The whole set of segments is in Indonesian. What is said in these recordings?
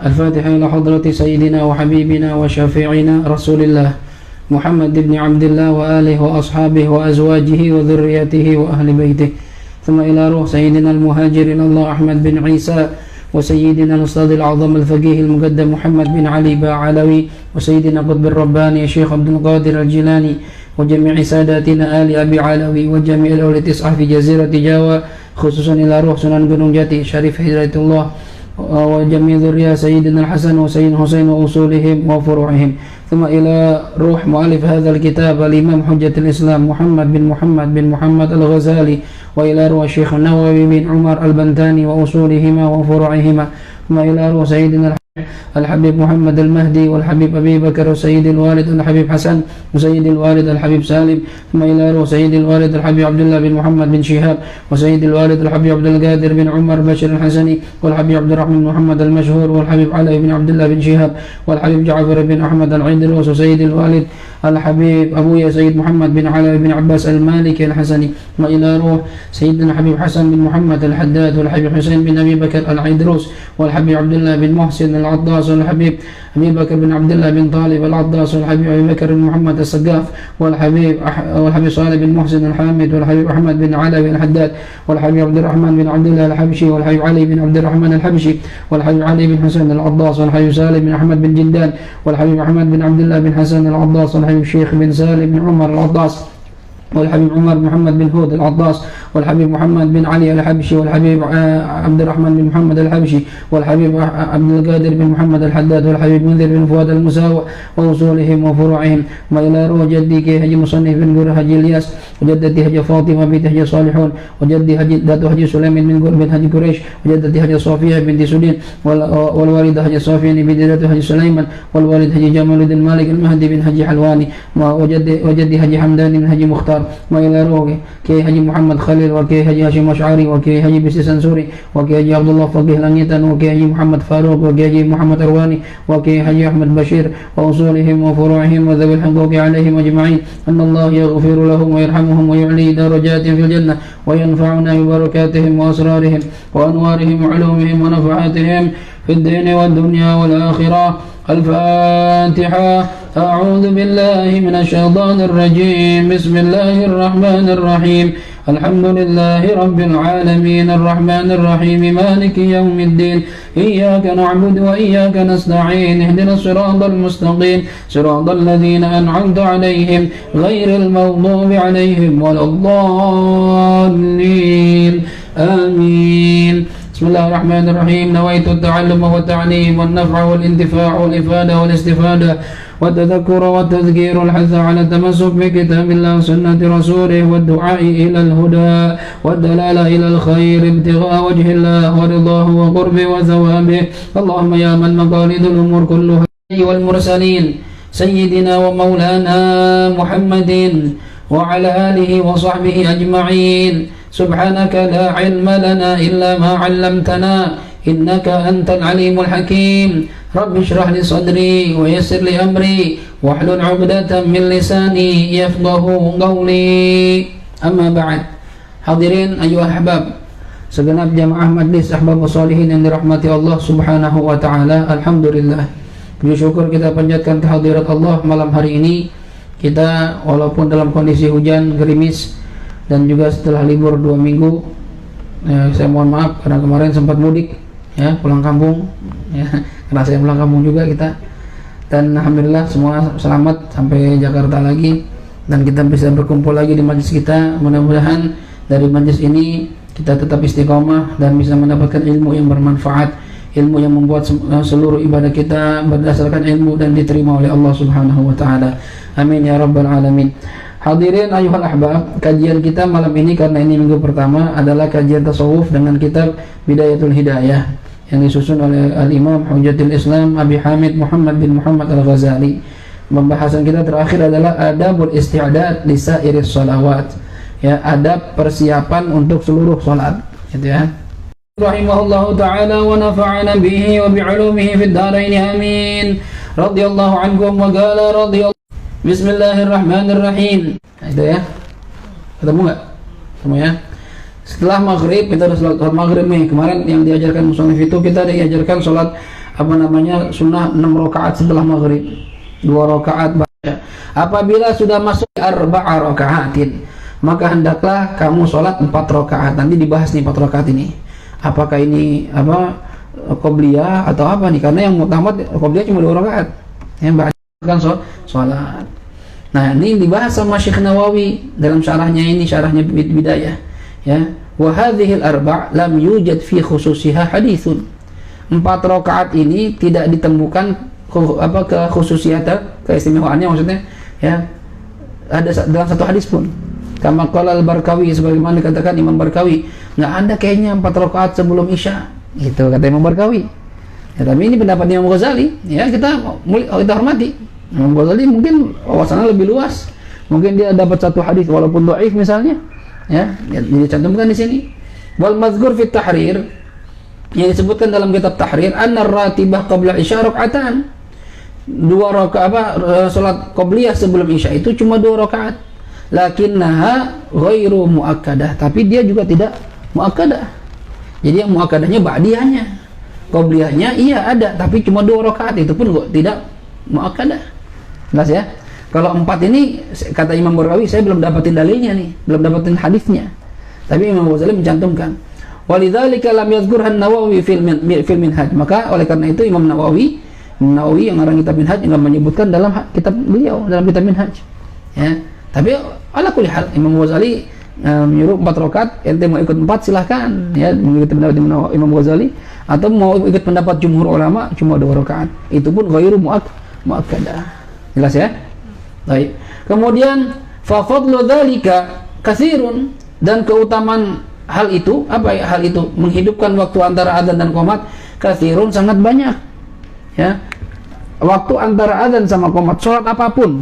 الفاتحة إلى حضرة سيدنا وحبيبنا وشفيعنا رسول الله محمد بن عبد الله وآله وأصحابه وأزواجه وذريته وأهل بيته، ثم إلى روح سيدنا المهاجر إلى الله أحمد بن عيسى، وسيدنا الأستاذ الأعظم الفقيه المقدم محمد بن علي باعلوي، وسيدنا قطب الرباني الشيخ عبد القادر الجيلاني، وجميع ساداتنا آل أبي علوي، وجميع الأولاد التسعة في جزيرة جاوة، خصوصا إلى روح سنن gunung jati شريف هداية الله، وجميع ذرية سيدنا الحسن وسيدنا حسين وأصولهم وفروعهم، ثم إلى روح مؤلف هذا الكتاب الإمام حجة الإسلام محمد بن محمد الغزالي، وإلى روح الشيخ النووي بن عمر البنتاني وأصولهما وفروعهما، ثم إلى روح سيدنا الحبيب محمد المهدي والحبيب أبي بكر، وسيد الوالد الحبيب حسن، وسيد الوالد الحبيب سالم، ثم إلى روح سيد الوالد الحبيب عبد الله بن محمد بن شهاب، وسيد الوالد الحبيب عبد القادر بن عمر بشر الحسني، والحبيب عبد الرحمن بن محمد المشهور، والحبيب علي بن عبد الله بن شهاب، والحبيب جعفر بن أحمد العيدروس، وسيد الوالد الحبيب أبويا سيد محمد بن علي بن عباس المالكي الحسني، وإلى روح سيدنا الحبيب حسن بن محمد الحداد، والحبيب حسين بن أبي بكر العيدروس، والحبيب عبد الله بن محسن العطاس، والحبيب أبي بكر بن عبد الله بن طالب العطاس، والحبيب أبي بكر بن محمد السقاف، والحبيب صالح بن محسن الحامد، والحبيب أحمد بن علوي الحداد، والحبيب عبد الرحمن بن عبد الله الحبشي، والحبيب علي بن عبد الرحمن الحبشي، والحبيب علي بن حسين العطاس، والحبيب سالم بن أحمد بن جندان، والحبيب أحمد بن عبد الله بن حسن العطاس، والحبيب الشيخ بن سالم بن عمر العطاس، والحبيب عمر بن محمد بن هود العطاس، والحبيب محمد بن علي الحبشي، والحبيب عبد الرحمن بن محمد الحبشي، والحبيب عبد القادر بن محمد الحداد، والحبيب منذر بن فؤاد المساوى وأصولهم وفروعهم، وإلى روح جدي كي حجي مصنف بن قر حجي الياس، وجدتي حجي فاطمة بنت حجي صالحون، وجدي حجي داتو حجي سليمان بن قر بن حجي قريش، وجدتي حجي صافية بنت سودين، والوالدة حجي صافية بنت داتو حجي سليمان، والوالد حجي جمال الدين مالك المهدي بن حجي حلواني، وجدي حجي حمدان بن حجي مختار، وإلى روح كي حجي محمد خليل، وكي حجي هاشم أشعري، وكي حجي بسي سنسوري، وكي حجي عبد الله فقيه لنيتان، وكي حجي محمد فاروق، وكي حجي محمد أرواني، وكي حجي أحمد بشير، وأصولهم وفروعهم وذوي الحقوق عليهم أجمعين، أن الله يغفر لهم ويرحمهم ويعلي درجاتهم في الجنة، وينفعنا ببركاتهم وأسرارهم وأنوارهم وعلومهم ونفعاتهم في الدين والدنيا والآخرة. الفاتحة. أعوذ بالله من الشيطان الرجيم. بسم الله الرحمن الرحيم. الحمد لله رب العالمين الرحمن الرحيم مالك يوم الدين. إياك نعبد وإياك نستعين. اهدنا الصراط المستقيم صراط الذين أنعمت عليهم غير المغضوب عليهم ولا الضالين. آمين. بسم الله الرحمن الرحيم. نويت التعلم والتعليم والنفع والانتفاع والإفادة والاستفادة والتذكر والتذكير والحث على التمسك بكتاب الله وسنة رسوله والدعاء إلى الهدى والدلالة إلى الخير ابتغاء وجه الله ورضاه وقربه وثوابه. اللهم يا من مقاليد الأمور كلها والمرسلين سيدنا ومولانا محمد وعلى آله وصحبه أجمعين. سبحانك لا علم لنا إلا ما علمتنا إنك أنت العليم الحكيم. رب اشرح لي صدري ويسر لي أمري واحلل عقدة من لساني يفقه قولي. أما بعد. Hadirin ayuhal ahbab, segenap jamaah majlis ahbab sholihin yang dirahmati Allah Subhanahu wa taala. Alhamdulillah, puji syukur kita panjatkan kehadirat Allah malam hari ini. Kita walaupun dalam kondisi hujan gerimis dan juga setelah libur 2 minggu, saya mohon maaf karena kemarin sempat mudik ya, pulang kampung ya, karena saya pulang kampung juga kita, dan alhamdulillah semua selamat sampai Jakarta lagi dan kita bisa berkumpul lagi di majlis kita. Mudah-mudahan dari majlis ini kita tetap istiqomah dan bisa mendapatkan ilmu yang bermanfaat, ilmu yang membuat seluruh ibadah kita berdasarkan ilmu dan diterima oleh Allah Subhanahu wa taala. Amin ya rabbal alamin. Hadirin ayuhal ahbab, kajian kita malam ini karena ini minggu pertama adalah kajian tasawuf dengan kitab Bidayatul Hidayah yang disusun oleh Al-Imam Hujjatul Islam Abi Hamid Muhammad bin Muhammad Al-Ghazali. Pembahasan kita terakhir adalah adabul isti'dad li sairis shalawat, ya, adab persiapan untuk seluruh salat, gitu ya. Rahimahullahu ta'ala wa nafa'ana bihi wa bi'ulumihi fid dharain amin. Radhiyallahu anhum wa qala radhiyallahu. Bismillahirrahmanirrahim. Nah, itu ya. Ketemu enggak? Ketemu ya. Setelah maghrib kita ada sholat maghrib nih. Kemarin yang diajarkan musannif itu kita diajarkan sholat sunnah 6 rakaat setelah maghrib, 2 rakaat baca. Apabila sudah masuk 4 rakaatin, maka hendaklah kamu sholat 4 rakaat. Nanti dibahas nih 4 rakaat ini. Apakah ini qobliyah atau apa nih? Karena yang mutamad qobliyah cuma 2 rakaat. Yang bahkan sholat. Nah, ini dibahas sama Syekh Nawawi dalam syarahnya Bidayah. Ya, wa hadhil 4 lam yujad fi khususiha haditsun. 4 rakaat ini tidak ditemukan keistimewaannya, maksudnya ya ada dalam satu hadis pun. Kama qala al-Barkawi, sebagaimana dikatakan Imam Barkawi, nggak ada kayaknya 4 rakaat sebelum Isya. Gitu kata Imam Barkawi. Ya, tapi ini pendapat Imam Ghazali, ya kita hormati. Imam Ghazali mungkin wawasannya lebih luas. Mungkin dia dapat satu hadis walaupun dhaif misalnya, ya dicantumkan di sini. Wal mazkur fi tahrir, yang disebutkan dalam kitab Tahrir, anna ratibah qabla Isya raka'atan. 2 rakaat salat qabliyah sebelum Isya itu cuma 2 rakaat. Lakinnaha ghairu muakkadah, tapi dia juga tidak muakkadah. Jadi yang muakkadahnya ba'diyahnya. Qabliyahnya iya ada, tapi cuma 2 rakaat, itu pun tidak muakkadah. Jelas ya? Kalau 4 ini kata Imam Barkawi, saya belum dapatin dalilnya nih, belum dapatin hadisnya. Tapi Imam Ghazali mencantumkan. Walidzalika lam yadhkurhan Nawawi fil Minhaj. Maka oleh karena itu Imam Nawawi yang ngarang kitab Minhaj enggak menyebutkan dalam kitab beliau, dalam kitab Minhaj. Ya. Tapi ala kulli hal Imam Ghazali menyuruh 4 rakaat, ente mau ikut 4 silahkan, ya, mengikuti pendapat Imam Ghazali, atau mau ikut pendapat jumhur ulama cuma 2 rakaat. Itu pun ghairu muakkadah. Jelas ya? Baik. Kemudian fa fadlu dzalika katsirun, dan keutamaan hal itu, apa ya hal itu? Menghidupkan waktu antara adzan dan qomat, katsirun, sangat banyak. Ya. Waktu antara adzan sama qomat, salat apapun,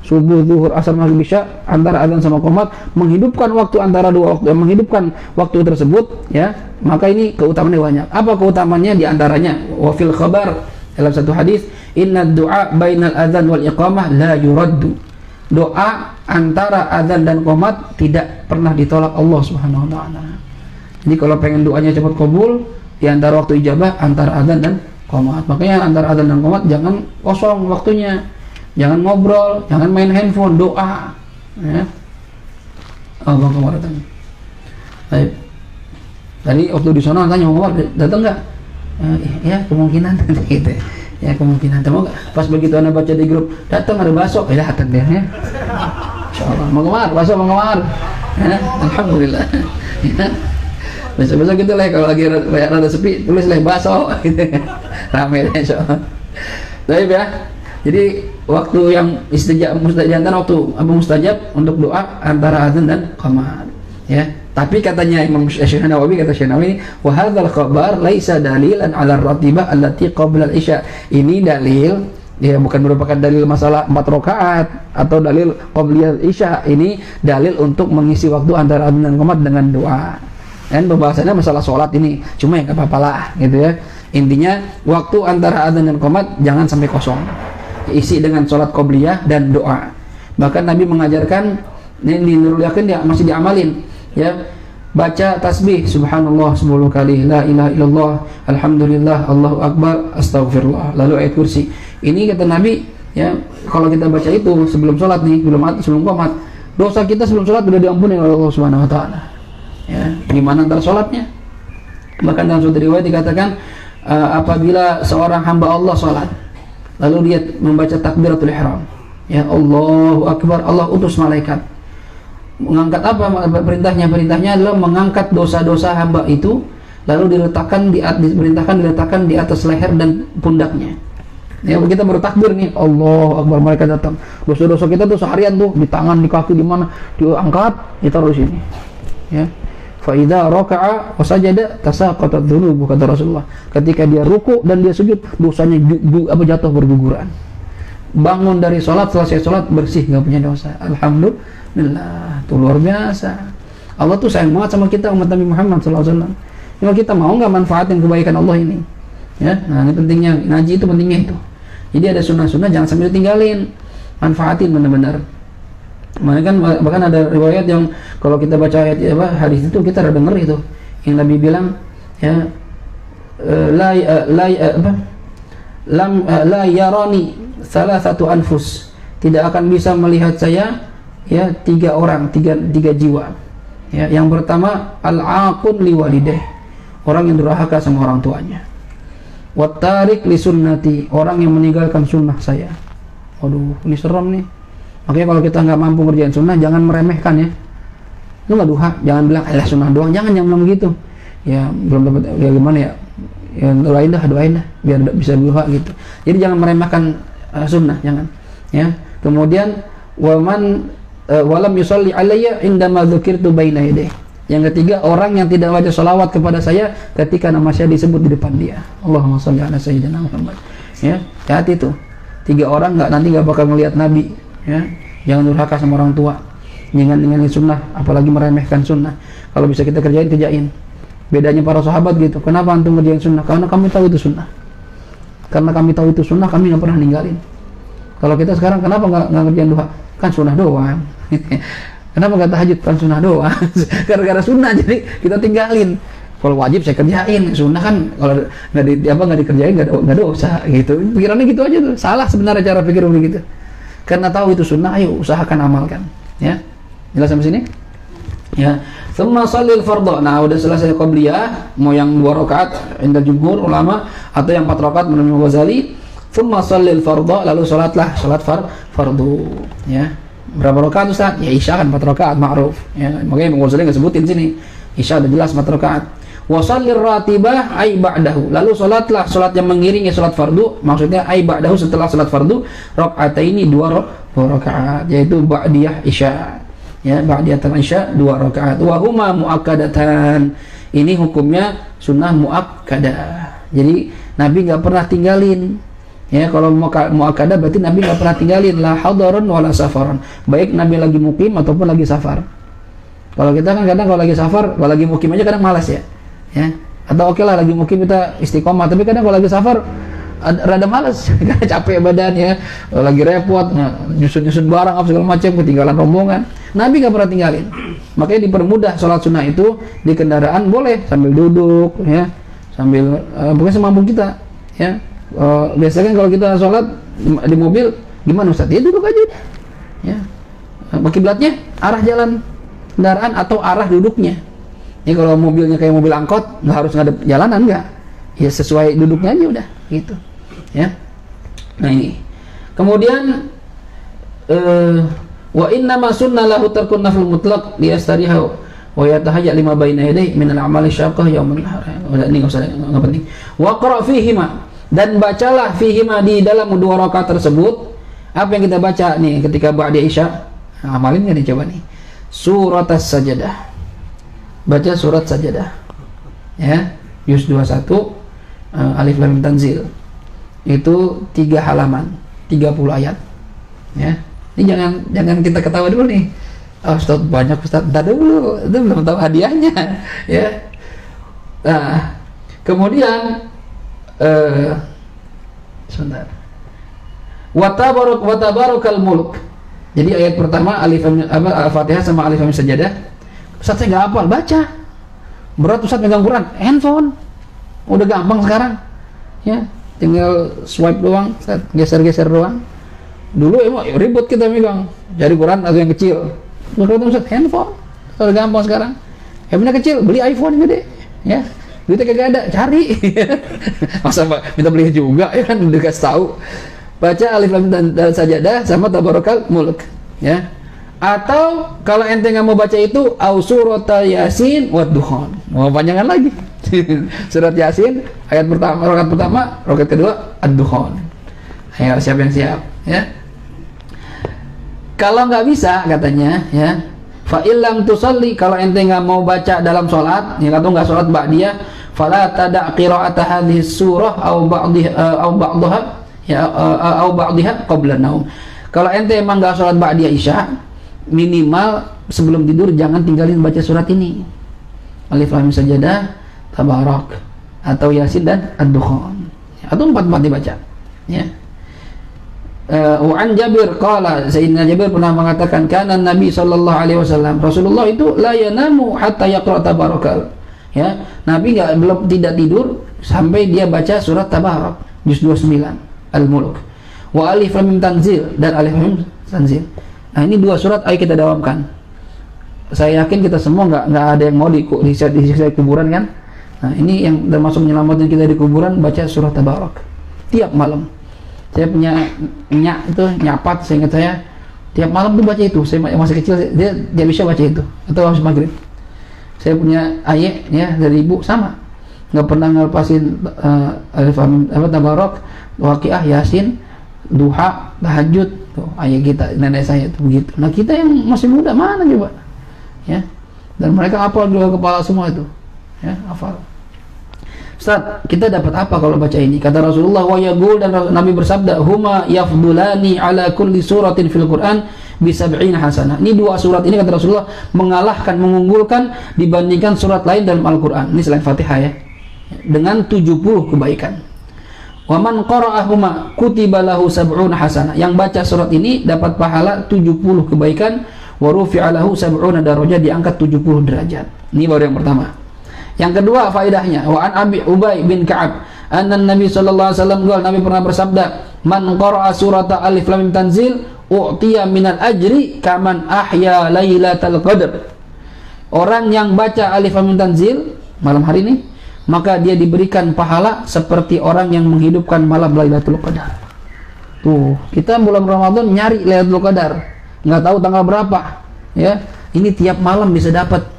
subuh, zuhur, asar, maghrib, isya, antara adzan sama qomat, menghidupkan waktu antara dua waktu, menghidupkan waktu tersebut, ya, maka ini keutamaannya banyak. Apa keutamaannya? Di antaranya wa fil khabar, dalam satu hadis, inna du'a bainal adzan wal iqamah la yuraddu. Doa antara adzan dan qomat tidak pernah ditolak Allah Subhanahu wa taala. Jadi kalau pengen doanya cepat kabul, di antara waktu ijabah antara adzan dan qomat. Makanya antara adzan dan qomat jangan kosong waktunya. Jangan ngobrol, jangan main handphone, doa. Ya. Oh, Bang Komar datang. Baik. Tadi waktu di sana tanya Bang Komar datang enggak? Ya, kemungkinan gitu. Ya, kemungkinan. Mau enggak? Pas begitu Anda baca di grup, datang ada bakso, ya datang dia ya. Insyaallah. Bang Komar, bakso Bang Komar. Ya, alhamdulillah. Ya. Besok-besok gitu lah kalau lagi rada sepi, tulis lah bakso gitu. Rame insyaallah. Baik ya. Jadi waktu yang mustajab waktu mustajab untuk doa antara adzan dan qomat, ya. Tapi katanya Imam Syekh Nawawi, kata Syekh Nawawi, wa hadzal khabar laisa dalilan 'ala ar-ratibah allati qabla al-isya. Ini dalil, ya, bukan merupakan dalil masalah 4 rakaat atau dalil qabliyah isya. Ini dalil untuk mengisi waktu antara adzan dan qomat dengan doa. Dan pembahasannya masalah sholat ini, cuma ya enggak apa-apa lah gitu ya. Intinya waktu antara adzan dan qomat jangan sampai kosong, isi dengan sholat qobliyah dan doa. Bahkan Nabi mengajarkan, ini Nurul Yakin dia masih diamalin, ya, baca tasbih subhanallah 10 kali, la ilaha illallah, alhamdulillah, Allahu akbar, astaghfirullah, lalu ayat kursi. Ini kata Nabi, ya, kalau kita baca itu sebelum sholat nih, sebelum qomat, dosa kita sebelum sholat sudah diampuni oleh Allah Subhanahu wa taala. Ya, gimana antara sholatnya? Bahkan dalam suatu riwayat dikatakan, apabila seorang hamba Allah sholat, lalu dia membaca takbiratul ihram, ya, Allahu akbar, Allah utus malaikat mengangkat apa perintahnya? Perintahnya adalah mengangkat dosa-dosa hamba itu, lalu diletakkan di atas leher dan pundaknya. Ya, kita baru takbir nih, Allahu akbar, malaikat datang. Dosa-dosa kita tuh seharian tuh di tangan, di kaki, di mana, diangkat, ditaruh di sini. Ya. Fa idza raka'a wa sajada tasaqatat dzunubu, kata Rasulullah. Ketika dia ruku dan dia sujud, dosanya jatuh berguguran. Bangun dari sholat, selesai sholat bersih, nggak punya dosa. Alhamdulillah, itu luar biasa. Allah tuh sayang banget sama kita, umat Nabi Muhammad SAW. Cuma kita mau nggak manfaatin kebaikan Allah ini? Ya, nah ini pentingnya ngaji, itu pentingnya itu. Jadi ada sunnah-sunnah jangan sambil tinggalin, manfaatin benar-benar. Makanya kan bahkan ada riwayat yang kalau kita baca ayat hadis itu kita udah denger itu yang Nabi bilang ya la yarani salasatu anfus, tidak akan bisa melihat saya ya tiga orang, tiga jiwa. Ya, yang pertama al-aqun liwalideh, orang yang durhaka sama orang tuanya. Wattarik li sunnati, orang yang meninggalkan sunnah saya. Waduh, ini serem nih. Makanya kalau kita nggak mampu ngerjain sunnah, jangan meremehkan ya. Lu nggak duha, jangan bilang sunnah doang, jangan bilang begitu. Ya belum dapat, ya gimana ya? Ya doain dah biar bisa duha gitu. Jadi jangan meremehkan sunnah, jangan. Ya. Kemudian walam yusalli alayya indama dzukirtu baina yadayhi. Yang ketiga, orang yang tidak baca salawat kepada saya ketika nama saya disebut di depan dia. Allahumma shalli ala sayyidina Muhammad. Ya, hati itu. Tiga orang nanti nggak bakal melihat Nabi. Ya, jangan durhaka sama orang tua. Jangan ninggalin sunnah, apalagi meremehkan sunnah. Kalau bisa kita kerjain. Bedanya para sahabat gitu. Kenapa antum ngerjain sunnah? Karena kami tahu itu sunnah. Karena kami tahu itu sunnah, kami nggak pernah ninggalin. Kalau kita sekarang kenapa nggak ngerjain duha? Kan sunnah doang. Kenapa nggak tahajud? Kan sunnah doang. Gara-gara sunnah jadi kita tinggalin. Kalau wajib saya kerjain, sunnah kan kalau nggak dikerjain nggak dosa gitu. Pikirannya gitu aja tuh. Salah sebenarnya cara pikir begitu. Karena tahu itu sunnah, ayo usahakan amalkan. Ya, jelas sampai sini? Ya. Tsumma shallil fardhu. Nah, udah selesai qabliyah, mau yang 2 rakaat inda jumhur ulama atau yang 4 rakaat menurut Ghazali. Tsumma shallil fardhu, lalu salat fardu. Ya. Berapa rakaat Ustaz? Ya Isya kan 4 rakaat ma'ruf. Ya, makanya Imam Ghazali enggak sebutin sini. Isya udah jelas 4 rakaat. Wa shallir ratibah ai ba'dahu. Lalu salatlah salat yang mengiringi salat fardu, maksudnya ai ba'dahu setelah salat fardu, rakaataini 2 rakaat, yaitu ba'diyah Isya. Ya, ba'diyatul Isya 2 rakaat. Wa huma muakkadatan. Ini hukumnya sunnah muakkadah. Jadi Nabi enggak pernah tinggalin. Ya, kalau muakkadah berarti Nabi enggak pernah tinggalin la hadaran wala safaran. Baik Nabi lagi mukim ataupun lagi safar. Kalau kita kan kadang kalau lagi safar, kalau lagi mukim aja kadang malas ya. Ya. Atau oke lah lagi mukim kita istiqomah, tapi kadang kalau lagi safar rada malas, karena capek badan ya, lagi repot, nyusun barang apa segala macam, ketinggalan rombongan. Nabi nggak pernah tinggalin. Makanya dipermudah sholat sunnah itu di kendaraan boleh sambil duduk, ya, sambil pokoknya semampu kita, ya. Biasanya kan kalau kita sholat di mobil, gimana Ustaz? Ya duduk aja, ya. Kiblatnya arah jalan kendaraan atau arah duduknya. Ini kalau mobilnya kayak mobil angkot, nggak harus ngadep jalanan, nggak. Ya sesuai duduknya aja udah, gitu. Ya. Nah ini. Kemudian wa inna ma sunna lahu tarkun nafl mutlaq liyastariha wa yatahayya lima baina yadayhi min al-a'mali syaqqah yaumul hari. Ini enggak penting. Wa qra' fihima, dan bacalah fihima di dalam 2 rakaat tersebut. Apa yang kita baca nih ketika ba'da Isya? Nah, amalin nih coba nih. Surat As-Sajdah. Baca surat Sajadah. Ya, juz 21 Alif Lam Mim Tanzil. Itu 3 halaman, 30 ayat. Ya. Ini jangan kita ketawa dulu nih. Oh, Ustaz banyak Ustaz. Entar dulu, itu belum tahu hadiahnya. Ya. Nah, kemudian sebentar. Wa tabarakal mulk. Jadi ayat pertama Alif Al-Fatihah sama Alif Lam Mim Sajadah. Ustaz saya nggak hafal, baca. Berat Ustaz megang Quran, handphone. Udah gampang sekarang. Ya, tinggal swipe doang, geser-geser doang. Dulu emang ribut kita megang. Cari Quran atau yang kecil. Berat Ustaz, handphone. Udah gampang sekarang. Handphone kecil, beli iPhone gede. Ya. Duitnya kagak ada, cari. Masa minta beli juga ya kan, udah kasih tahu. Baca Alif Lam Mim Sajadah sama Tabarakal Mulk. Ya. Atau kalau ente nggak mau baca itu au surat Yasin wa Dukhan. Mau panjangan lagi. Surat Yasin ayat pertama, rakaat kedua Ad-Dukhan. Ayo siapa yang siap, ya. Kalau nggak bisa katanya, ya. Fa illam tusalli, kalau ente nggak mau baca dalam sholat, ya atau nggak sholat ba'diyah, fala tada' qira'ata hadhihi surah au ba'daha ya au ba'daha qabla naum. Kalau ente emang nggak sholat ba'diyah Isya, minimal sebelum tidur jangan tinggalin baca surat ini. Alif Lam Mim Sajadah, Tabarak, atau Yasin dan Ad-Dukhan. Atau 4 dibaca. Ya. Wa an Jabir qala, Sayyidina Jabir pernah mengatakan, kana Nabi sallallahu alaihi wasallam, Rasulullah itu la yanamu hatta yaqra tabarakal. Ya, Nabi tidak tidur sampai dia baca surat Tabarak juz 29 Al-Mulk. Wa Alif Lam Mim Tanzil dan Alif Lam Mim Tanzil. Nah, ini dua surat ayo kita dawamkan. Saya yakin kita semua nggak ada yang mau disiksa kuburan kan? Nah, ini yang termasuk menyelamatkan kita di kuburan, baca surat Tabarak tiap malam. Saya punya itu nyapat, seingat saya tiap malam tuh baca itu. Saya masih kecil dia bisa baca itu atau habis maghrib. Saya punya ayat ya dari ibu sama, nggak pernah ngelepasin Alif Lam Mim Tabarak, Waqiah, Yasin, Duha, Tahajud. Tuh ayat kita nenek saya itu begitu. Nah, kita yang masih muda mana coba? Ya. Dan mereka hafal dua kepala semua itu. Ya, hafal. Ustaz, kita dapat apa kalau baca ini? Kata Rasulullah, wa yaqul, dan Nabi bersabda, huma yafdulani ala kulli suratin fil Quran bi 70 hasanah. Ini dua surat ini, kata Rasulullah, mengalahkan, mengunggulkan dibandingkan surat lain dalam Al-Quran. Ini selain Fatihah ya. Dengan 70 kebaikan. Wa man qara'ahuma kutiba lahu 70 hasanah. Yang baca surat ini dapat pahala 70 kebaikan, wa rufi'a lahu 70 darajat, diangkat 70 derajat. Ini baru yang pertama. Yang kedua faedahnya, wa an Abi Ubay bin Ka'ab anna Nabi sallallahu alaihi wasallam Nabi pernah bersabda, man qara'a surata Alif Lam Mim Tanzil u'tiya minal ajri kaman ahya lailatal qadr. Orang yang baca Alif Lam Mim Tanzil malam hari ini, maka dia diberikan pahala seperti orang yang menghidupkan malam Lailatul Qadar. Tuh, kita bulan Ramadan nyari Lailatul Qadar, nggak tahu tanggal berapa ya. Ini tiap malam bisa dapat.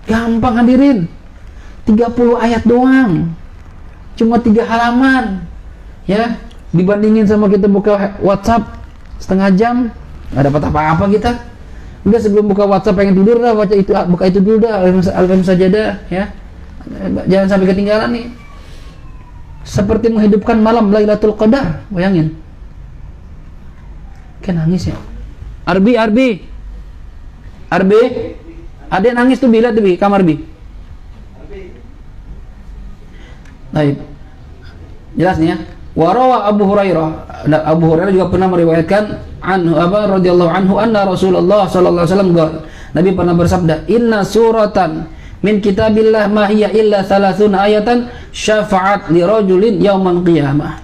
Gampang hadirin, 30 ayat doang, cuma 3 halaman ya. Dibandingin sama kita buka WhatsApp setengah jam, nggak dapat apa-apa kita. Udah sebelum buka WhatsApp pengen tidur dah, buka itu dulu dah, Al-Fatihah sajadah ya. Jangan sampai ketinggalan nih. Seperti menghidupkan malam Lailatul Qadar, bayangin. Kan nangis ya. Arbi, ada yang nangis tuh, bila tuh bi, kamar bi. Baik, jelas nih ya. Warawa Abu Hurairah juga pernah meriwayatkan anhu radhiyallahu anhu anna Rasulullah sallallahu alaihi wasallam Nabi pernah bersabda, inna suratan min kitabillah ma hiya illa 30 ayatan syafa'at li rajulin yaumal qiyamah.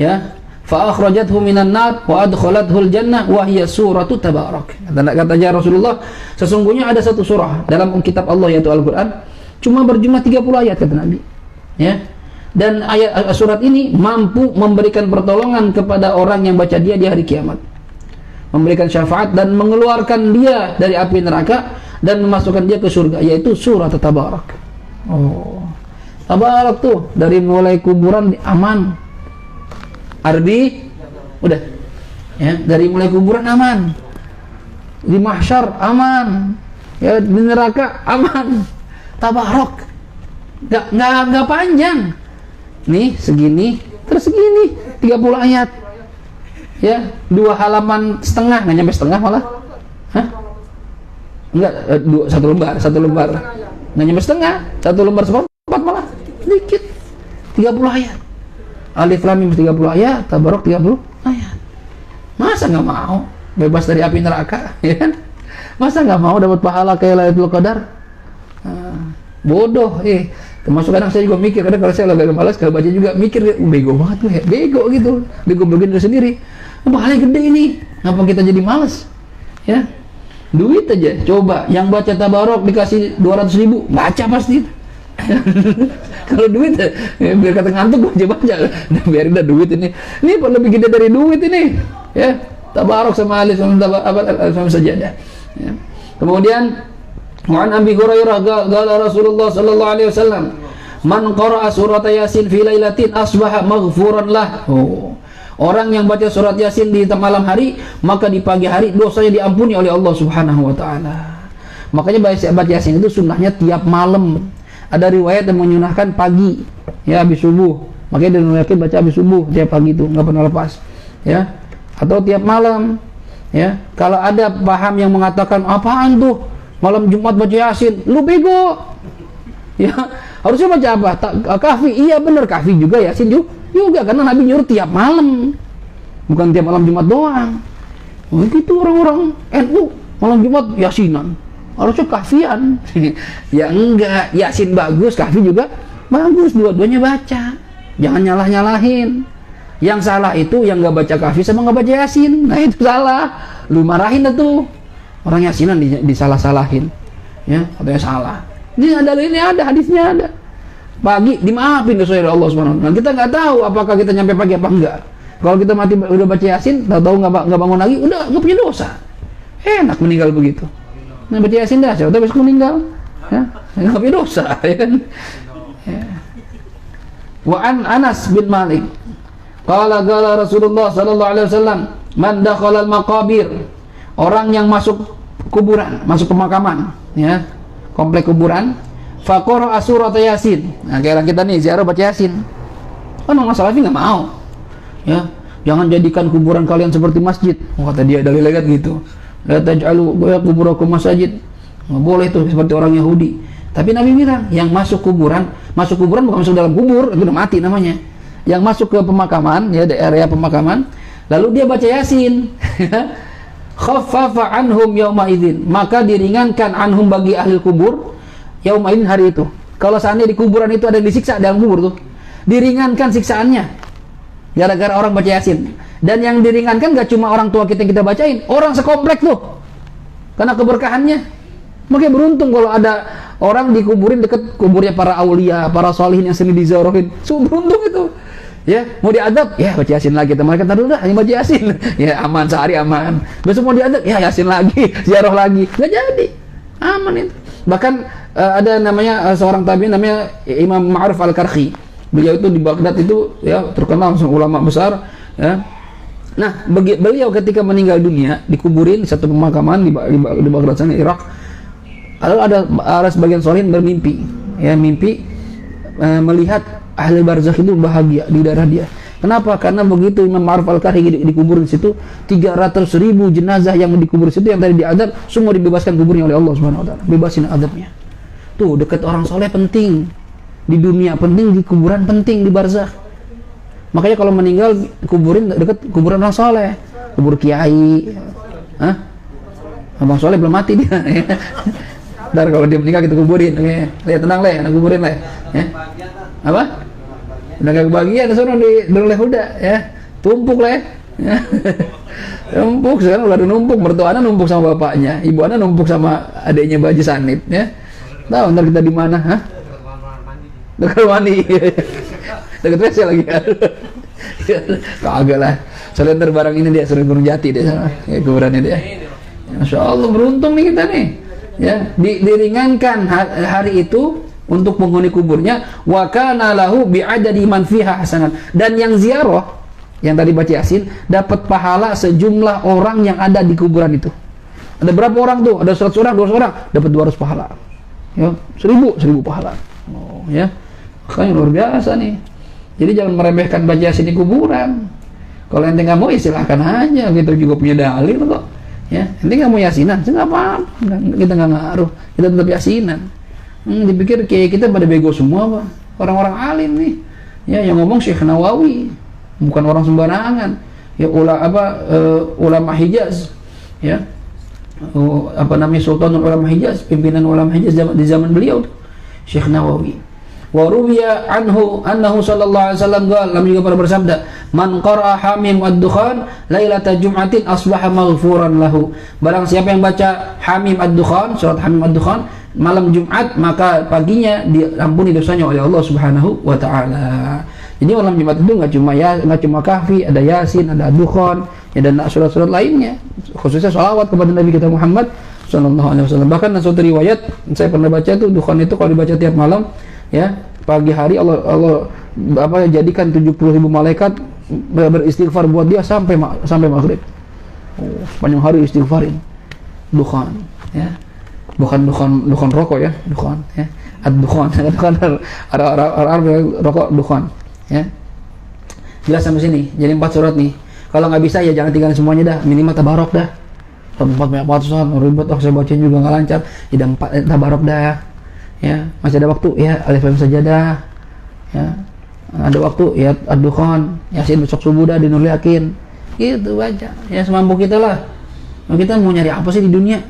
Ya, fa akhrajathu minan nar wa adkhalathu al jannah wa hiya suratu Tabarak. Kata Rasulullah, sesungguhnya ada satu surah dalam kitab Allah yaitu Al-Qur'an, cuma berjumlah 30 ayat kata Nabi. Ya. Dan ayat surat ini mampu memberikan pertolongan kepada orang yang baca dia di hari kiamat, memberikan syafaat dan mengeluarkan dia dari api neraka dan memasukkan dia ke surga, yaitu surat Tabarak. Oh, Tabarak tuh dari mulai kuburan aman. Arbi udah ya, dari mulai kuburan aman, di mahsyar aman ya, di neraka aman. Tabarak nggak panjang nih, segini terus segini 30 ayat ya, 2 halaman setengah, nggak nyampe setengah malah. Hah? Enggak, satu lembar nggak nyampe setengah, 1 lembar seperempat malah sedikit. 30 ayat Alif Lam Mim 30 ayat, Tabarak 30 ayat. Masa nggak mau bebas dari api neraka ya kan? Masa nggak mau dapat pahala kayak Lailatul Qadar? Bodoh termasuk kadang saya juga mikir, kadang kalau saya lagi malas kalau baca juga mikir, bego banget tuh ya, bego gitu, bego begini sendiri, pahalanya gede ini, ngapa kita jadi malas ya? Duit aja, coba yang baca Tabarak dikasih 200.000 baca pasti. Kalau duit biar kata ngantuk baca, biarin dah duit ini lebih gede dari duit ini ya. Tabarak sama Alif Lam sajadah ya. Kemudian Mu'an Abi Hurairah qala Rasulullah sallallahu alaihi wasallam, man qara'a surat Yasin fi lailatin asbaha maghfuran lah. Orang yang baca surat Yasin di malam hari, maka di pagi hari dosanya diampuni oleh Allah Subhanahu wa taala. Makanya baca Yasin itu sunnahnya tiap malam. Ada riwayat yang menyunahkan pagi ya, habis subuh. Makanya diriwayatkan baca habis subuh tiap pagi itu, enggak pernah lepas ya. Atau tiap malam ya. Kalau ada paham yang mengatakan apaan tuh malam Jumat baca Yasin, lu bego ya, harusnya baca apa? Kahfi. Iya bener, Kahfi juga, Yasin juga karena Nabi nyuruh tiap malam bukan tiap malam Jumat doang. Begitu orang-orang NU malam Jumat yasinan, harusnya kahfian. Ya enggak, yasin bagus, kahfi juga bagus, dua-duanya baca. Jangan nyalah-nyalahin. Yang salah itu yang nggak baca kahfi sama nggak baca yasin. Nah itu salah. Lu marahin tuh orang yasinan disalah-salahin. Ya, katanya salah. Ini ada hadisnya ada. Pagi dimaafin dosa dari Allah Subhanahu wa taala. Kita nggak tahu apakah kita nyampe pagi apa enggak. Kalau kita mati udah baca yasin, tahu nggak bangun lagi, udah nggak punya dosa. Enak meninggal begitu. Nah baca yasin dah, siapa tahu besok meninggal, ya nggak punya dosa, ya kan. Ya. Wa an Anas bin Malik, qala Rasulullah sallallahu alaihi wasallam, man dakhala al-maqabir, orang yang masuk kuburan, masuk pemakaman, ya komplek kuburan, faqara surat yasin. Nah kayak kita nih ziarah baca yasin. Kan orang salafi nggak mau. Ya, jangan jadikan kuburan kalian seperti masjid. Kata dia dalil legat gitu. La taj'alu quburakum masajid. Nggak boleh tuh seperti orang Yahudi. Tapi Nabi bilang, yang masuk kuburan bukan masuk dalam kubur, itu udah mati namanya. Yang masuk ke pemakaman, ya di area pemakaman, lalu dia baca yasin. Khaffafa anhum yauma idzin, maka diringankan anhum bagi ahli kubur yauma idzin hari itu. Kalau seandainya di kuburan itu ada yang disiksa dalam kubur tuh, diringankan siksaannya. Gara-gara orang baca yasin. Dan yang diringankan gak cuma orang tua kita yang kita bacain, orang sekomplek tuh, karena keberkahannya. Makanya beruntung kalau ada orang dikuburin dekat kuburnya para aulia, para solihin yang sering diziarahin. So beruntung itu. Ya, mau diadab, ya baca yasin lagi. Mereka kata dulu dah, hanya baca yasin. Ya aman, sehari aman. Besok mau diadab, ya yasin lagi, ziarah lagi. Gak jadi. Aman itu. Bahkan ada namanya seorang tabi'in namanya Imam Ma'ruf Al-Karhi. Beliau itu di Baghdad itu ya terkenal ulama besar, ya. Nah, beliau ketika meninggal dunia dikuburin di satu pemakaman di Baghdad sana, Irak. Lalu ada sebagian solihin bermimpi, ya mimpi melihat ahli barzakh itu bahagia di darah dia. Kenapa? Karena begitu Imam Ma'ruf Al-Karhi dikubur di situ, 300.000 jenazah yang dikubur di situ yang tadi diadab semua dibebaskan kuburnya oleh Allah Subhanahu wa taala. Bebasin adabnya. Tuh, dekat orang soleh penting. Di dunia penting, di kuburan penting, di barzakh. Makanya kalau meninggal kuburin dekat kuburan orang soleh, kubur kiai. Hah? Abang soleh belum mati dia. Ntar kalau dia meninggal kita kuburin. Lihat tenang leh, anak kuburin leh. Ya. Apa? Udah gak kebagian, sono di leh udah, ya. Tumpuk leh. Numpuk, sekarang udah numpuk, mertua anak numpuk sama bapaknya, ibu anak numpuk sama adiknya baju sanit, ya. Tahu ntar kita di mana, hah? Dekat mandi. Dekat WC lagi. Kagak lah. Selender barang ini dia sering Gunung Jati dia sana. Ya kuburannya dia. Masya Allah beruntung nih kita nih. Ya, diringankan hari itu untuk penghuni kuburnya, wa kana lahu bi'adadi man fiha hasanat. Dan yang ziarah yang tadi baca yasin dapat pahala sejumlah orang yang ada di kuburan itu. Ada berapa orang tuh? Ada 100 orang, 200 orang, dapat 200 pahala. Ya, 1000 pahala. Oh, ya. Makanya luar biasa nih. Jadi jangan meremehkan baca yasin di kuburan. Kalau ente nggak mau ya silahkan aja, kita juga punya dalil kok. Ya, ente nggak mau yasinan, nggak apa-apa, kita nggak ngaruh, kita tetap yasinan. Dipikir kayak kita pada bego semua, Pak. Orang-orang alim nih. Ya, yang ngomong Syekh Nawawi, bukan orang sembarangan. Ya ulama Hijaz, ya. Sultanul Ulama Hijaz, pimpinan ulama Hijaz di zaman beliau, Syekh Nawawi. Wa ruwiya anhu annahu sallallahu alaihi wasallam qala, Nabi juga pernah bersabda, man qara'a Hamim ad-Dukhan lailata jum'atin asbaha maghfuran lahu. Barang siapa yang baca Hamim ad-Dukhan, surat Hamim ad-Dukhan malam Jumat, maka paginya diampuni dosanya oleh Allah Subhanahu wa taala. Jadi malam Jumat itu enggak cuma kahfi, ada yasin, ada ad-Dukhan, ya, dan surat-surat lainnya, khususnya sholawat kepada Nabi kita Muhammad sallallahu alaihi wasallam. Bahkan suatu riwayat saya pernah baca itu Dukhan itu kalau dibaca tiap malam, ya, pagi hari Allah jadikan 70.000 malaikat beristighfar buat dia sampai maghrib. Sepanjang hari istighfarin. Dukhan, ya. Bukan dukhan rokok, ya, dukhan, ya. Ad-dukhan. Ada rokok dukhan, ya. Jelas sampai sini. Jadi 4 surat nih. Kalau nggak bisa ya jangan tinggalin semuanya dah, minimal tabarok dah. 4 banyak batasan, ribet, saya bacain juga nggak lancar. Jadi 4 tabarok dah. Ya, masih ada waktu, ya, alif lam sajadah, ya, ada waktu, ya, ad-Dukhan, yasin besok subuh dah di Nur Yakin, gitu baca ya semampu kita lah. Kita mau nyari apa sih di dunia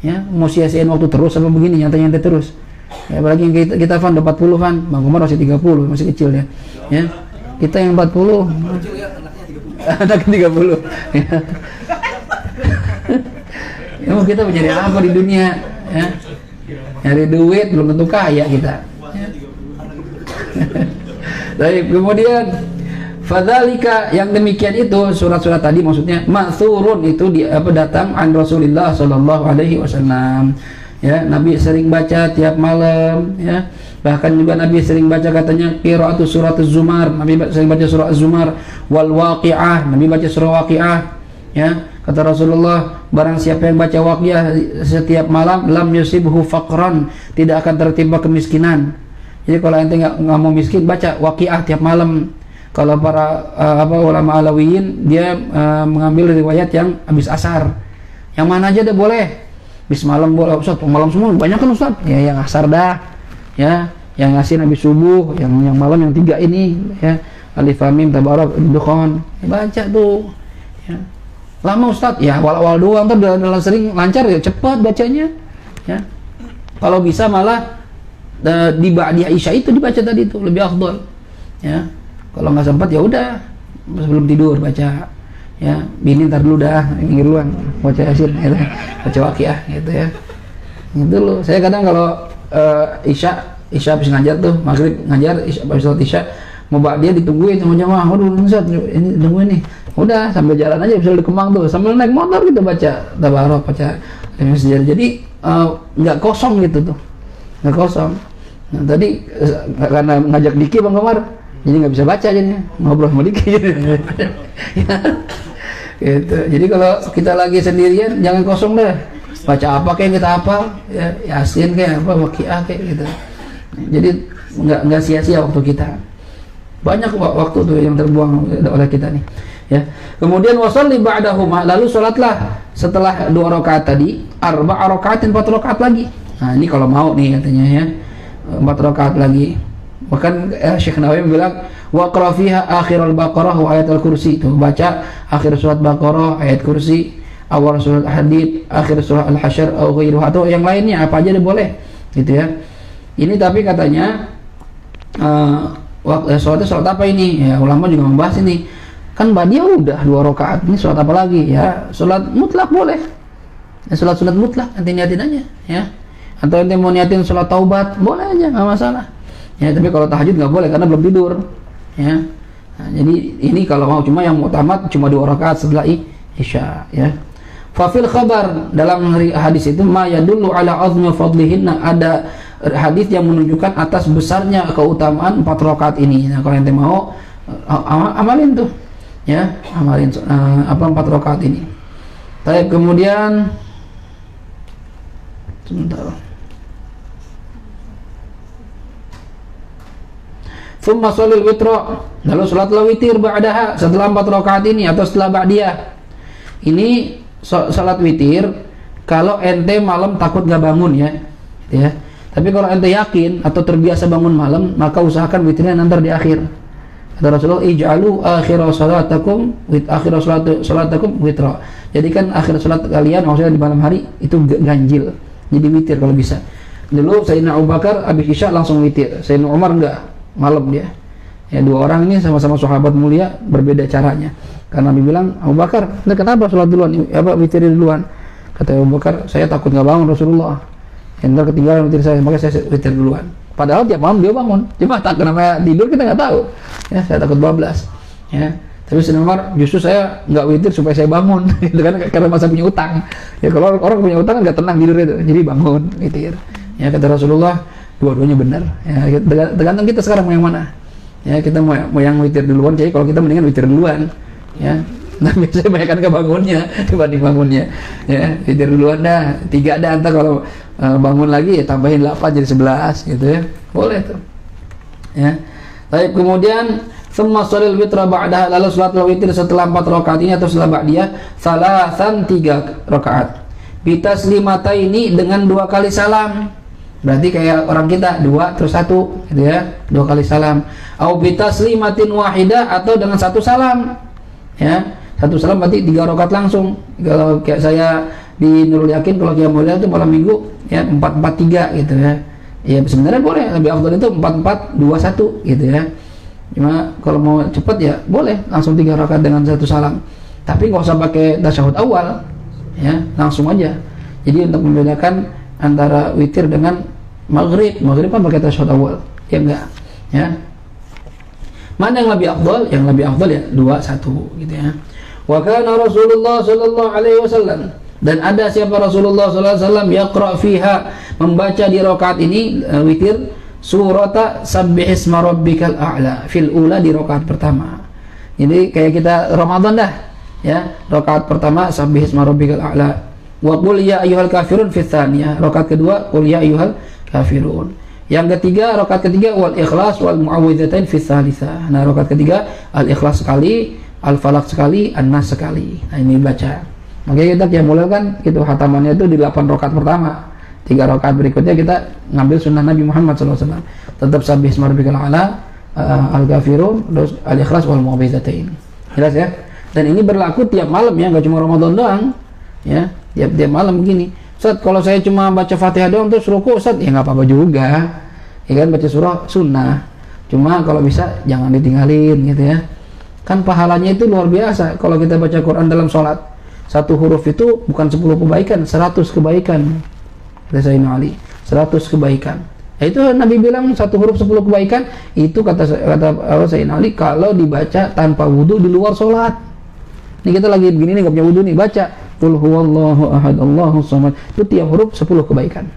ya, mau sia-siain waktu terus sama begini nyantai-nyantai terus ya, apalagi kita Van udah 40 kan, Bang Komar masih 30, masih kecil ya ya, kita yang 40 anaknya 30 ya. Ya mau kita mencari apa di dunia ya, nyari duit belum tentu kaya kita ya. Baik, kemudian fadzalika yang demikian itu surat-surat tadi maksudnya ma'thurun itu datang an Rasulullah sallallahu alaihi wasallam ya, Nabi sering baca tiap malam ya, bahkan juga Nabi sering baca katanya qiraatu surat Az-Zumar, Nabi sering baca surah Az-Zumar, wal waqiah, Nabi baca surah Waqiah ya. Kata Rasulullah, barang siapa yang baca Waqiah setiap malam lam yusibhu faqran, tidak akan tertimpa kemiskinan. Jadi kalau ente nggak mau miskin, baca Waqiah tiap malam. Kalau para ulama alawiyin dia mengambil riwayat yang habis asar, yang mana aja deh boleh, habis malam boleh. Ustaz, malam semua banyak kan Ustaz? Ya yang asar dah ya, yang ngasih habis subuh, yang malam yang 3 ini ya, alif lam mim tabarak dukhan, baca tuh ya. Lama Ustaz ya, awal-awal doang, ntar dalam sering lancar ya, cepat bacanya ya. Kalau bisa malah di ba'di Isya itu dibaca tadi itu lebih afdal ya. Kalau nggak sempat ya udah sebelum tidur baca ya, bini ntar dulu dah minggir duluan baca Yasin gitu, baca Waqiah gitu ya. Itu loh, saya kadang kalau Isya habis ngajar tuh, maghrib ngajar, habis sholat Isya mau dia ditungguin sama jamaah, waduh Ustaz ini tungguin nih, udah sambil jalan aja bisa di Kemang tuh, sambil naik motor gitu baca tabarok, baca sejarah. Jadi nggak kosong gitu tuh, nggak kosong. Nah, tadi karena ngajak Diki Bang Komar, jadi nggak bisa baca jadinya, ngobrol sama Diki ya. Gitu. Jadi kalau kita lagi sendirian jangan kosong deh, baca apa kayak kita hafal ya, Yasin kayak apa, Waqiah kayak gitu. Jadi nggak sia-sia waktu kita, banyak waktu tuh yang terbuang oleh kita nih ya. Kemudian wasalli ba'dahuma, lalu sholatlah setelah 2 rakaat tadi 4 rakaatin, 4 rakaat lagi. Nah ini kalau mau nih katanya ya, 4 rakaat lagi. Bahkan Syekh Nawawi bilang waqra fiha akhir al-Baqarah wa ayat al-Kursi, itu baca akhir surat Baqarah, ayat Kursi, awal surat Hadid, akhir surat Al-Hasyr atau ghairuha, atau yang lainnya apa aja boleh gitu ya. Ini tapi katanya sholat apa ini ya, ulama juga membahas ini kan. Badiah udah 2 rakaat, ini sholat apa lagi ya, sholat mutlak boleh ya, sholat mutlak nanti niatin aja ya, atau nanti mau niatin sholat taubat boleh aja, nggak masalah ya. Tapi kalau tahajud nggak boleh karena belum tidur ya. Nah, jadi ini kalau mau, cuma yang muktamad cuma 2 rakaat setelah Isya ya. Fafil khabar, dalam hadis itu ma yadullu ala azmi fadlihinna, ada hadis yang menunjukkan atas besarnya keutamaan 4 rakaat ini. Nah, kalau ente mau amalin tuh ya, amalin 4 rakaat ini. Baik, kemudian sebentar. Thumma sholil witra, lalu sholatlah witir ba'daha, setelah 4 rakaat ini atau setelah ba'diyah. Ini salat witir kalau ente malam takut nggak bangun ya. Tapi kalau ente yakin atau terbiasa bangun malam, maka usahakan witirnya nanti di akhir. Kata Rasulullah, ij'alu akhir salatakum witra. Jadi kan akhir salat kalian, maksudnya di malam hari itu ganjil. Jadi witir kalau bisa. Dulu Sayyidina Abu Bakar habis Isya langsung witir. Sayyidina Umar enggak, malam dia. Ya, 2 orang ini sama-sama sahabat mulia, berbeda caranya. Karena Nabi bilang, Abu Bakar, kenapa sholat duluan, witir duluan? Kata Abu Bakar, saya takut nggak bangun Rasulullah, ntar ketinggalan witir saya, maka saya witir duluan. Padahal tiap malam dia bangun, cuma tak kenapa tidur kita nggak tahu. Ya, saya takut bablas. Ya, tapi Sayyidina Umar, justru saya nggak witir supaya saya bangun, itu kan karena masa punya utang. Ya kalau orang punya utang kan nggak tenang tidur itu, jadi bangun witir. Ya, kata Rasulullah, dua-duanya benar. Ya, tergantung kita sekarang mau yang mana. Ya, kita mau yang witir duluan, jadi kalau kita mendingan witir duluan. Ya, nah biasanya banyak kebangunnya dibanding bangunnya ya, witir duluan dah, 3 dah, entar kalau bangun lagi ya tambahin 8 jadi 11 gitu ya, boleh tuh ya. Baik, kemudian thumma sholil witra ba'daha, lalu salat witir setelah 4 rakaat ini atau setelah ba'diyah salasan 3 rakaat bitaslimataini, dengan 2 kali salam. Berarti kayak orang kita 2 terus 1 gitu ya, 2 kali salam. Au bitaslimatin wahidah, atau dengan 1 salam ya. Satu salam berarti 3 rakaat langsung. Kalau kayak saya di Nurul Yakin, kalau qiyamul lail itu malam minggu ya 4-4-3 gitu ya. Ya sebenarnya boleh, lebih afdal itu 4-4-2-1 gitu ya. Cuma kalau mau cepat ya boleh langsung 3 rakaat dengan satu salam. Tapi nggak usah pakai tasyahud awal, ya langsung aja. Jadi untuk membedakan antara witir dengan maghrib kan pakai tasyahud awal, ya enggak, ya. Mana yang lebih afdal? Yang lebih afdal ya 2-1 gitu ya. Wa kana Rasulullah sallallahu alaihi wasallam, dan ada siapa Rasulullah sallallahu alaihi wasallam yaqra fiha, membaca di rakaat ini witir surata sabbihisma rabbikal a'la fil ula, di rakaat pertama. Jadi kayak kita Ramadan dah, ya. Rakaat pertama sabbihisma rabbikal a'la, wa qul ya ayyuhal kafirun fi tsaniyah. Rakaat kedua qul ya ayyuhal kafirun. Yang ketiga, rakaat ketiga wal ikhlas wal muawwidzatain fi tsalitsah. Nah, rakaat ketiga al ikhlas sekali, al falaq sekali, an-nas sekali. Nah, ini baca. Makanya kita qiyamul lail kan itu hatamannya itu di 8 rakaat pertama. 3 rakaat berikutnya kita ngambil sunnah Nabi Muhammad SAW. Tetap sabbihisma rabbikal a'la, al-kafirun, terus al-ikhlas wal muawwidzatain. Jelas ya? Dan ini berlaku tiap malam ya, nggak cuma Ramadan doang. Ya, tiap malam begini. Ustaz, kalau saya cuma baca Fatihah doang terus ruku, Ustaz, ya nggak apa-apa juga. Ya kan, baca surah sunnah. Cuma kalau bisa jangan ditinggalin gitu ya. Kan pahalanya itu luar biasa kalau kita baca Quran dalam sholat. Satu huruf itu bukan 10 kebaikan, 100 kebaikan. Kata Sayyidina Ali, 100 kebaikan. Nah, itu Nabi bilang satu huruf 10 kebaikan. Itu kata Sayyidina Ali kalau dibaca tanpa wudu di luar sholat. Ini kita lagi begini nih, gak punya wudu nih, baca qul huwallahu ahad Allahus samad, itu tiap huruf 10 kebaikan.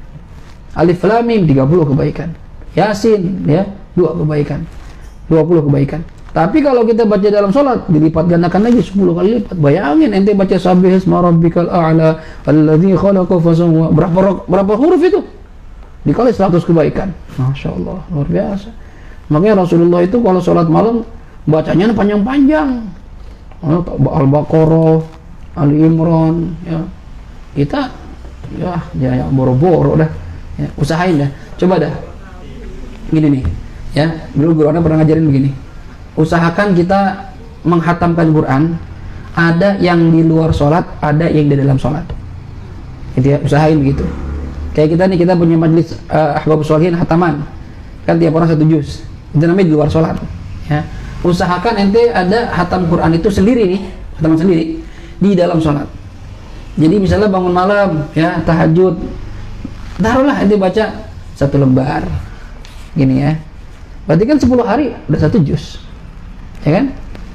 Alif lam mim 30 kebaikan. Yasin ya 2 kebaikan. 20 kebaikan. Tapi kalau kita baca dalam sholat dilipat gandakan lagi 10 kali lipat. Bayangin ente baca sabbihisma rabbikal a'la alladzi khalaqa fasawwa, berapa huruf itu? Dikali 100 kebaikan. Masya Allah, luar biasa. Makanya Rasulullah itu kalau sholat malam bacanya panjang-panjang. Al-Baqarah, Ali Imran, ya. Kita ya boro-boro dah. Ya, usahain dah. Coba dah. Gini nih, ya. Dulu guru pernah ngajarin begini. Usahakan kita menghatamkan Quran, ada yang di luar sholat, ada yang di dalam sholat. Gitu ya, usahain begitu. Kayak kita nih, kita punya majelis Ahbabus Sholihin hataman. Kan tiap orang 1 juz. Itu namanya di luar sholat, ya. Usahakan ente ada hatam Quran itu sendiri nih, hataman sendiri di dalam sholat. Jadi misalnya bangun malam ya, tahajud, taruhlah ente baca 1 lembar gini ya, berarti kan 10 hari udah 1 juz, ya kan.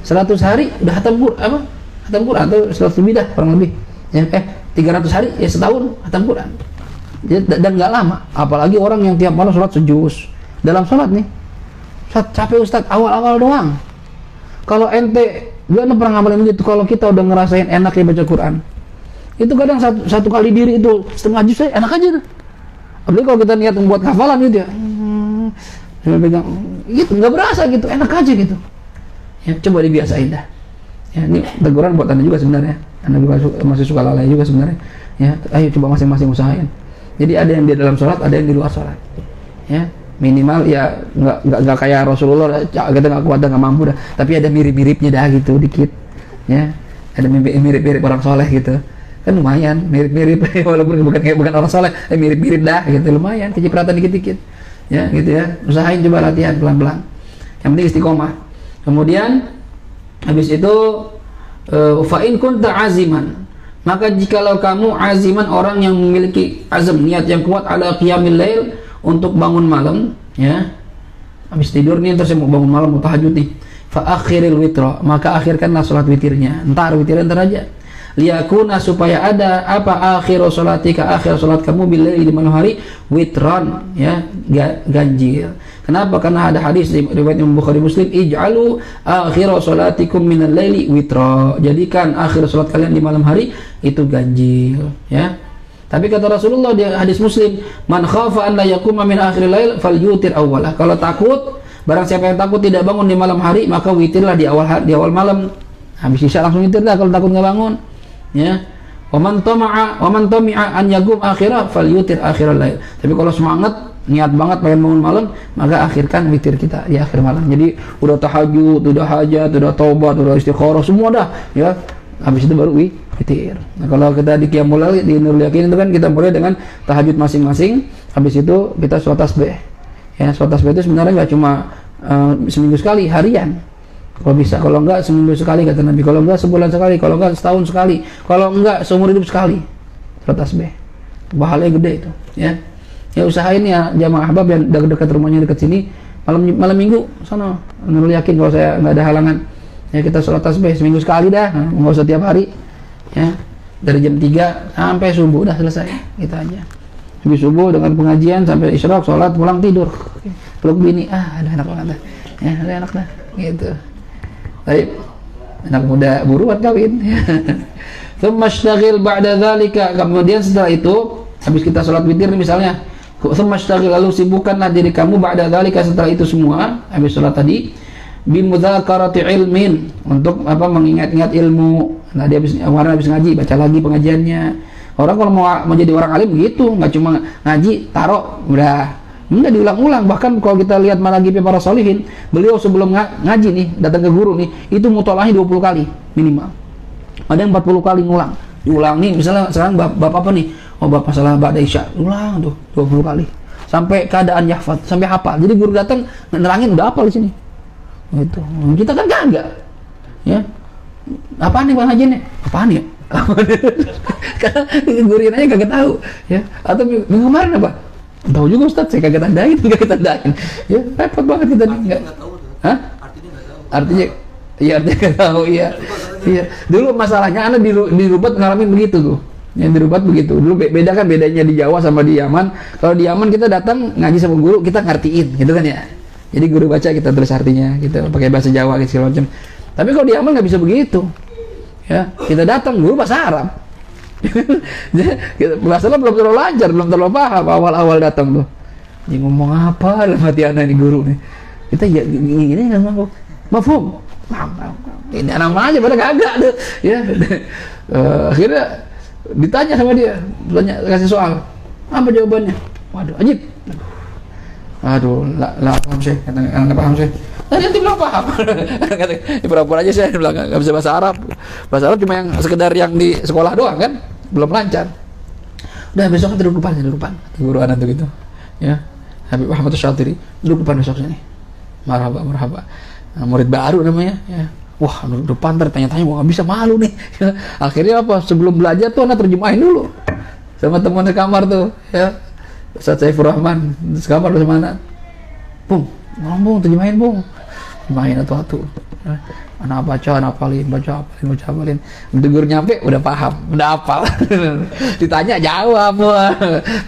100 hari udah hatam Quran atau 100 lebih dah kurang lebih ya. 300 hari ya setahun hatam Quran. Dan nggak lama, apalagi orang yang tiap malam sholat sejuz dalam sholat nih. Ustaz, capek Ustaz, awal-awal doang. Kalau ente gak pernah ngamalin gitu, kalau kita udah ngerasain enak ya baca Quran, itu kadang satu kali diri itu setengah juz enak aja tuh. Apalagi kalau kita niat membuat hafalan gitu ya, pegang gitu, nggak berasa gitu, enak aja gitu ya. Coba dibiasain dah ya. Ini teguran buat anda juga sebenarnya, anda juga masih suka lalai juga sebenarnya ya. Ayo coba masing-masing usahain. Jadi ada yang di dalam sholat, ada yang di luar sholat ya. Minimal ya nggak kayak Rasulullah, kita nggak kuat dah, nggak mampu dah, tapi ada mirip-miripnya dah gitu dikit ya. Ada mirip-mirip orang soleh gitu kan, lumayan mirip-mirip walaupun bukan orang soleh, mirip-mirip dah gitu, lumayan kecipratan dikit-dikit ya gitu ya. Usahain, coba latihan pelan-pelan, yang penting istiqomah. Kemudian habis itu fa in kunta aziman, maka jikalau kamu aziman, orang yang memiliki azam, niat yang kuat, ala qiyamil lail, untuk bangun malam ya. Habis tidur nih, terus mau bangun malam, mau tahajud nih, fa akhiril witra, maka akhirkanlah salat witirnya. Entar aja, liyakuna, supaya ada apa, akhir salatika, akhir salat kamu bila di malam hari, witran ya, ganjil. Kenapa? Karena ada hadis di riwayat Imam Bukhari Muslim, ij'alu akhir salatikum minal laili witra, jadikan akhir salat kalian di malam hari itu ganjil ya. Tapi kata Rasulullah di hadis Muslim, man khafa an la yakuma min akhiril lail falyutir awwalah. Kalau takut, barang siapa yang takut tidak bangun di malam hari, maka witirlah di awal malam. Habis isya langsung witir dah kalau takut nggak bangun. Ya. Wa man tami'a an yaqum akhirah falyutir akhiral lail. Tapi kalau semangat, niat banget pengen bangun malam, maka akhirkan witir kita di akhir malam. Jadi udah tahajud, udah hajat, udah taubat, udah istikharah, semua dah ya. habis itu baru witir. Nah, kalau kita di qiyamul lail di Nurul Yakin itu kan kita mulai dengan tahajud masing-masing, habis itu kita sholat tasbih. Ya, sholat tasbih itu sebenarnya nggak cuma seminggu sekali, harian. Kalau bisa, kalau enggak seminggu sekali kata Nabi, kalau enggak sebulan sekali, kalau enggak setahun sekali, kalau enggak seumur hidup sekali. Sholat tasbih. Pahalanya gede itu, ya. Ya usahain ya jamaah ahbab yang dekat rumahnya dekat sini, malam minggu sana Nurul Yakin kalau saya nggak ada halangan. Ya kita sholat tasbih seminggu sekali dah, nggak usah tiap hari. Ya, dari jam 3 sampai subuh udah selesai, gitu aja. Habis subuh dengan pengajian sampai isyraq, sholat, pulang tidur. Peluk bini, ada enak banget dah. Ya, ada enak dah, gitu. Baik, anak muda buruan kawin. Tsumma ishtagil ba'da dzalika, kemudian setelah itu habis kita sholat witir misalnya, tsumma ishtagil, lalu sibukkanlah diri kamu ba'da dzalika, setelah itu semua habis sholat tadi, bimudzakarati ilmin, untuk mengingat-ingat ilmu. Nah, dia habis ngaji baca lagi pengajiannya. Orang kalau mau jadi orang alim begitu, nggak cuma ngaji taruh udah, enggak diulang-ulang. Bahkan kalau kita lihat manaqib para sholihin, beliau sebelum ngaji nih datang ke guru nih, itu mutolahnya 20 kali minimal, ada yang 40 kali ngulang. Diulang nih, misalnya sekarang bapak apa nih, bapak salah ba'da isya, ulang tuh 20 kali sampai keadaan yahfad, sampai hafal. Jadi guru datang nerangin udah hafal di sini. Gitu. Kita kan kagak, ya. Apaan nih pengajiannya? Apaan ya? Karena guruin aja kagak tahu, ya. Atau minggu kemarin apa? Tahu juga Ustaz, saya kagak tandain, ya, repot banget kita nih. Enggak. Hah? Artinya iya, artinya nggak tahu, iya. Iya. Dulu masalahnya anak di Rubat ngalamin begitu tuh. Yang di Rubat begitu. Dulu beda kan bedanya di Jawa sama di Yaman. Kalau di Yaman kita datang ngaji sama guru, kita ngertiin, gitu kan ya. Jadi guru baca kita tulis artinya, gitu, pakai bahasa Jawa gitu segala macam. Tapi kalau di Yaman nggak bisa begitu. Ya, kita datang guru bahasa Arab. Bahasa Arab belum terlalu lancar, belum terlalu paham awal-awal datang tuh. Dia ngomong apa dalam hati anak ini guru nih. Kita ya gini kan ngomong. Mafhum. Ini anak aja pada kagak tuh. Ya. Akhirnya ditanya sama dia, kasih soal. Apa jawabannya? Waduh, ajib. Aduh, lah paham sih, nggak paham sih. Tadi nanti bilang paham. Kata, pura-pura aja saya bilang nggak bisa bahasa Arab. Bahasa Arab cuma yang sekedar yang di sekolah doang kan, belum lancar. Udah besok duduk depan, guru anak tuh gitu. Ya, Habib Muhammad Syatiri duduk depan besok sini. Marhaba. Nah, murid baru namanya. Ya. Wah, duduk depan tanya-tanya, wah nggak bisa, malu nih. Ya. Akhirnya apa? Sebelum belajar tuh anak terjemahin dulu sama teman sekamar tuh. Ya. Ustaz Saifur Rahman sekamar sama anak. Bung, ngomong terjemahin bung. Terjemahin atu-atu. Anak baca, anak hafalin. Begitu guru nyampe udah paham, udah hafal. Ditanya jawab, wah.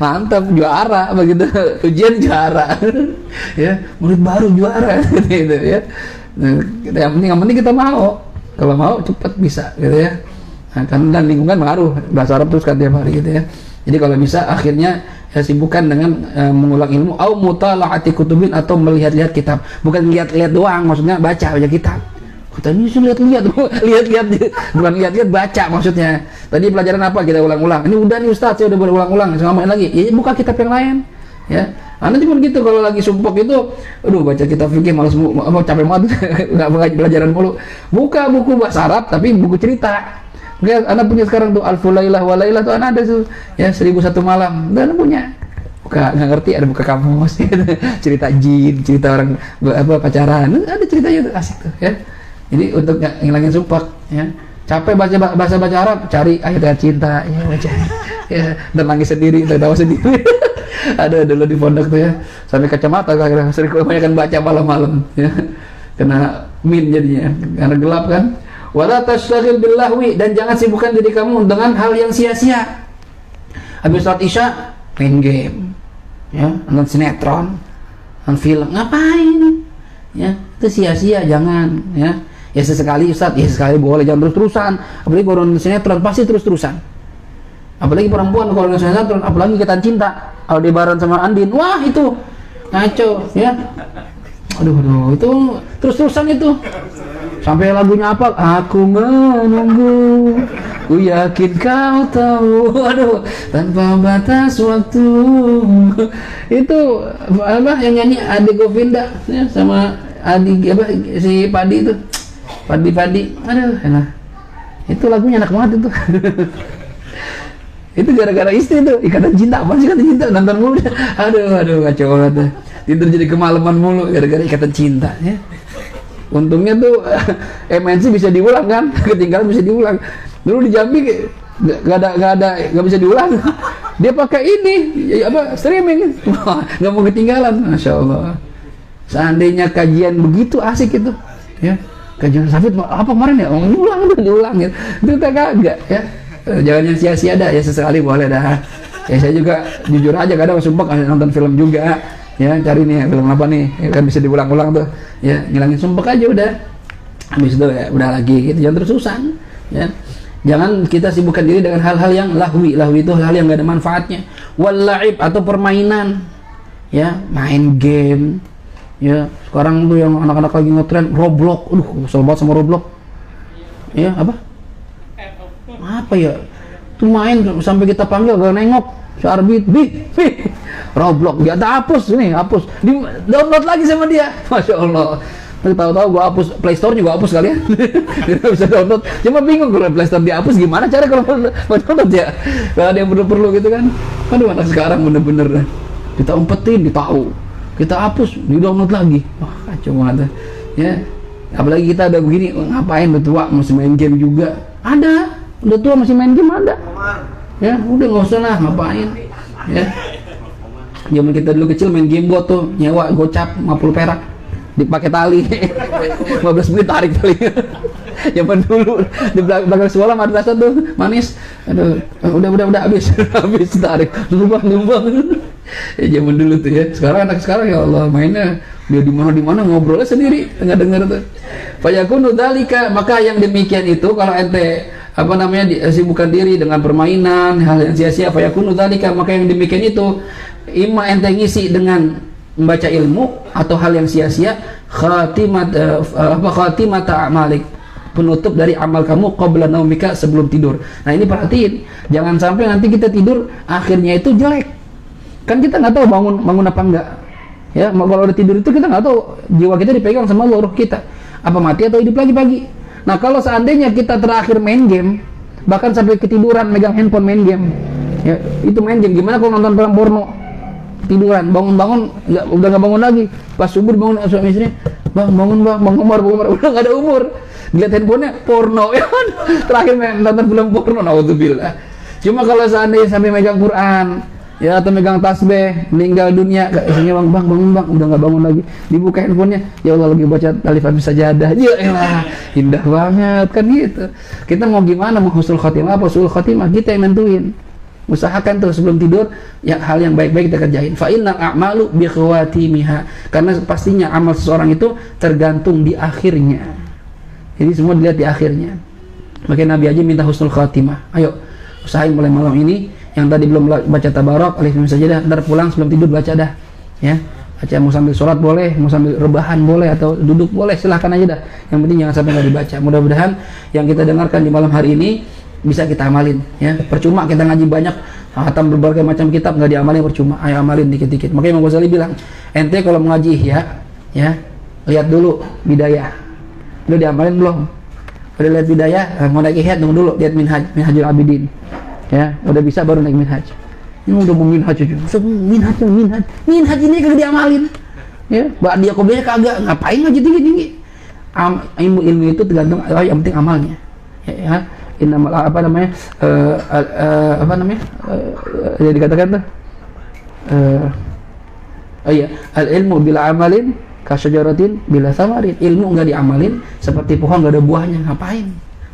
Mantap, juara begitu. Ujian juara. Ya, murid baru juara gitu ya. Yang penting kita mau. Kalau mau cepat bisa gitu ya. Nah, kan dan lingkungan mengaruh. Bahasa Arab terus kan tiap hari gitu ya. Jadi kalau bisa akhirnya sibukkan dengan mengulang ilmu au mutala'ati kutubin, atau melihat-lihat kitab. Bukan lihat-lihat doang, maksudnya baca kitab. Kita ini lihat-lihat bukan lihat-lihat, baca maksudnya. Tadi pelajaran apa kita ulang-ulang. Ini udah nih Ustaz, saya udah berulang-ulang, saya ngamain lagi. Ya buka kitab yang lain. Ya. Anda cuma gitu kalau lagi sumpok itu, aduh baca kitab fikih malas capek banget, enggak pelajaran mulu. Buka buku bahasa Arab tapi buku cerita. Lihat, anak punya sekarang tuh Alfu Lailah wa Lailah tuh anak ada tuh, ya 1001 malam, dan anak punya. Buka nggak ngerti, ada buka kamus, cerita jin, cerita orang pacaran, ada ceritanya tuh asik tuh, ya. Jadi untuk ngilangin sumpah, ya. Capek baca Arab, cari ayat-ayat cinta, ya baca, ya, dan nangis sendiri, tertawa sendiri. Ada dulu di pondok tuh ya, sampai kacamata akhirnya sering kebanyakan baca malam-malam, ya. Kena min jadinya, karena gelap kan. Wala tashtagil billahwi, dan jangan sibukkan diri kamu dengan hal yang sia-sia. Habis sholat isya main game, ya, nonton sinetron, nonton film, ngapain? Ya, itu sia-sia, jangan, ya. Ya sesekali Ustaz, ya sekali boleh, jangan terus-terusan. Apalagi kalau nonton sinetron pasti terus-terusan. Apalagi perempuan kalau nonton sinetron, apalagi Ikatan Cinta, Aldebaran sama Andin, wah itu ngaco, ya. Aduh, itu terus-terusan itu. Sampai lagunya apa? Aku menunggu, ku yakin kau tahu. Aduh, tanpa batas waktu. Itu apa yang nyanyi Adi Govinda ya, sama Adi apa si Padi itu. Padi. Aduh, enak. Itu lagunya enak banget itu. Itu gara-gara istri tuh, Ikatan Cinta, apa sih Ikatan Cinta, nonton mulu. Aduh kacau banget. Tidur jadi kemalaman mulu gara-gara Ikatan Cinta ya. Untungnya tuh MNC bisa diulang kan, ketinggalan bisa diulang. Dulu di Jambi nggak bisa diulang. Dia pakai ini apa streaming, nggak mau ketinggalan. Masya Allah. Seandainya kajian begitu asik itu, ya kajian Safid apa kemarin ya, diulang ya. Itu kagak ya. Jangan yang sia-sia dah ya, sesekali boleh dah. Ya saya juga jujur aja kadang sumpah nonton film juga. Ya cari nih film apa nih ya, kan bisa diulang-ulang tuh ya, ngilangin sumpah aja udah, habis itu ya udah lagi gitu, jangan terusan ya. Jangan kita sibukkan diri dengan hal-hal yang lahwi itu hal-hal yang gak ada manfaatnya. Wal-la'ib atau permainan ya, main game ya. Sekarang tuh yang anak-anak lagi ngetren Roblox, kesel banget sama Roblox ya. Apa ya tuh, main sampai kita panggil gak nengok. Arbit, Roblox, dia tak hapus, di download lagi sama dia, Masya Allah. Tahu-tahu gua hapus, Play Store juga hapus kali ya. Dia bisa download, cuma bingung kalau Play Store dihapus gimana cara kalau mau download ya. Kalau ada yang perlu gitu kan. Aduh, anak sekarang bener-bener kita umpetin, ditahu, kita hapus, di download lagi. Wah, kacau banget ya. Apalagi kita udah begini, ngapain udah tua masih main game juga. Ada, udah tua masih main game ada. Ya udah nggak usah lah, ngapain ya. Zaman kita dulu kecil main game bot tuh, nyewa gocap 50 perak dipakai tali 15 menit tarik tali. Zaman dulu di belakang sekolah madrasah tuh manis, aduh udah habis tarik numbang. Ya zaman dulu tuh ya. Sekarang anak sekarang ya Allah mainnya dia di mana ngobrolnya sendiri, nggak dengar tuh. Fayakunu dzalika, maka yang demikian itu kalau ente sibukkan diri dengan permainan, hal yang sia-sia, fayakunu dzalika, maka yang demikian itu imma ente ngisi dengan membaca ilmu atau hal yang sia-sia, khatimat a'malik, penutup dari amal kamu qabla naumika, sebelum tidur. Nah ini perhatiin, jangan sampai nanti kita tidur akhirnya itu jelek. Kan kita nggak tahu bangun apa enggak. Ya, kalau udah tidur itu kita nggak tahu jiwa kita dipegang sama Allah, roh kita apa mati atau hidup lagi pagi. Nah kalau seandainya kita terakhir main game, bahkan sampai ketiduran megang handphone main game, ya itu main game. Gimana kalau nonton film porno, tiduran, bangun udah nggak bangun lagi, pas subuh bangun suami istri, bangun umur udah nggak ada umur, lihat handphonenya porno ya kan, terakhir nonton film porno, naudzubillah. Cuma kalau seandainya sampai megang Quran ya atau megang tasbih, meninggal dunia, isinya bangun udah nggak bangun lagi, dibuka handphonenya, ya Allah lagi baca Alifan Sajadah, ya elah indah banget kan gitu. Kita mau gimana, mau husnul khotimah apa husnul khotimah, kita yang nentuin. Usahakan tuh sebelum tidur ya hal yang baik-baik kita kerjain. Fa innal a'malu bi khawatimiha, karena pastinya amal seseorang itu tergantung di akhirnya. Jadi semua dilihat di akhirnya. Makanya Nabi aja minta husnul khotimah. Ayo usahain mulai malam ini, yang tadi belum baca tabarok, Alifan Sajadah, ntar pulang sebelum tidur baca dah ya. Baca, mau sambil sholat boleh, mau sambil rebahan boleh, atau duduk boleh, silahkan aja dah. Yang penting jangan sampai nggak dibaca. Mudah-mudahan yang kita dengarkan di malam hari ini bisa kita amalin ya. Percuma kita ngaji banyak, hatam berbagai macam kitab nggak diamalin, percuma. Ayo amalin dikit-dikit. Makanya Imam Ghazali bilang, ente kalau mengaji ya lihat dulu bidayah, udah diamalin belum? Udah lihat bidayah, mau naik ihya tunggu dulu, lihat minhajul abidin ya, udah bisa baru naik minhaj. Ini udah mau minhaj aja, minhaj ini kagak diamalin ya. Dia koblenya kagak, ngapain ngaji tinggi-tinggi. Ilmu itu tergantung, yang penting amalnya ya. Innamal dikatakan tuh al ilmu bila amalin kasyajaratin bila samarin. Ilmu nggak diamalin seperti pohon nggak ada buahnya. Ngapain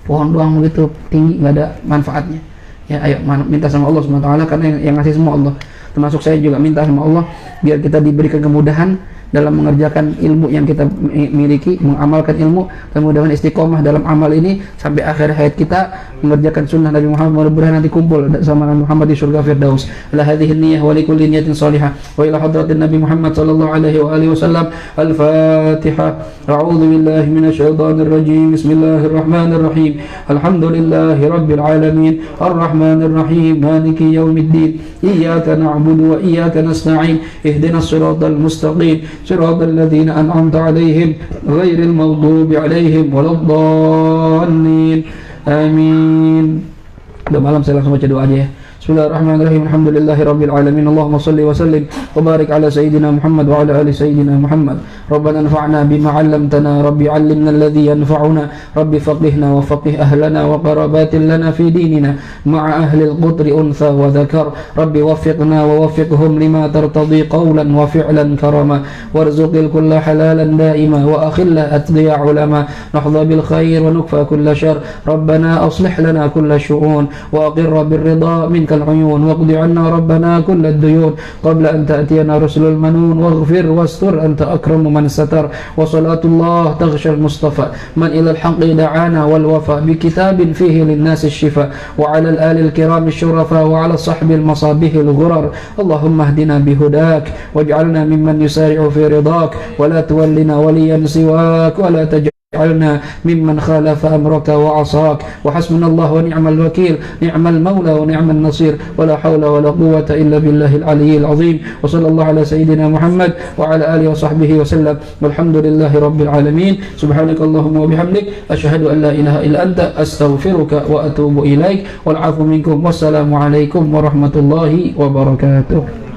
pohon doang begitu tinggi, nggak ada manfaatnya ya. Ayo minta sama Allah SWT, karena yang ngasih semua Allah. Termasuk saya juga minta sama Allah biar kita diberikan kemudahan dalam mengerjakan ilmu yang kita miliki, mengamalkan ilmu, dan mudah-mudahan istiqomah dalam amal ini sampai akhir hayat kita, mengerjakan sunnah Nabi Muhammad. Mudah-mudahan nanti kumpul sama Nabi Muhammad di surga Firdaus. La hadhihi niyyah wa likulli niyatin salihah wa ila hadratin Nabi Muhammad sallallahu alaihi wa alihi wasallam. Al-Fatihah. A'udzu billahi minasyaitonir rajim. Bismillahirrahmanirrahim. Alhamdulillahi rabbil alamin. Arrahmanir rahim. Maliki yaumiddin. Iyyaka na'budu wa iyyaka nasta'in. Ihdinas siratal mustaqim. صراط الذين أنعمت عليهم غير المغضوب عليهم ولا الضالين Amin. Udah malam, saya langsung baca doa aja ya. Bismillahirrahmanirrahim. Alhamdulillahirabbil alamin. Allahumma shalli wa sallim wa barik ala sayyidina Muhammad wa ala ali sayyidina Muhammad. Rabbana anfa'na bima 'allamtana, rabbi 'allimna alladhi yanfa'una, rabbi faqihna wa faqih ahlana wa qarabatin lana fi dinina ma'a ahli al-qudri untha wa dhakar. Rabbi waffiqna wa waffiqhum lima tartadi qawlan wa fi'lan karama warzuqil kulla halalan daima wa akhilla atqiya ulama nahdha bil khair wa nukfa kulla shar. Rabbana aslih lana kulla shu'un wa aqirra bir ridha min العيون واقض عنا ربنا كل الديون قبل أن تأتينا رسل المنون واغفر واستر أنت أكرم من ستر وصلاة الله تغشى المصطفى من إلى الحق دعانا والوفاء بكتاب فيه للناس الشفاء وعلى الآل الكرام الشرفاء وعلى الصحب المصابيح الغرر اللهم اهدنا بهداك واجعلنا ممن يسارع في رضاك ولا تولنا وليا سواك ولا تجعلنا ممن خالف أمرك وعصاك وحسبنا الله ونعم الوكيل نعم المولى ونعم النصير ولا حول ولا قوة إلا بالله العلي العظيم وصلى الله على سيدنا محمد وعلى آله وصحبه وسلم والحمد لله رب العالمين سبحانك اللهم وبحمدك أشهد أن لا إله إلا أنت أستغفرك وأتوب إليك والعفو منكم والسلام عليكم ورحمة الله وبركاته.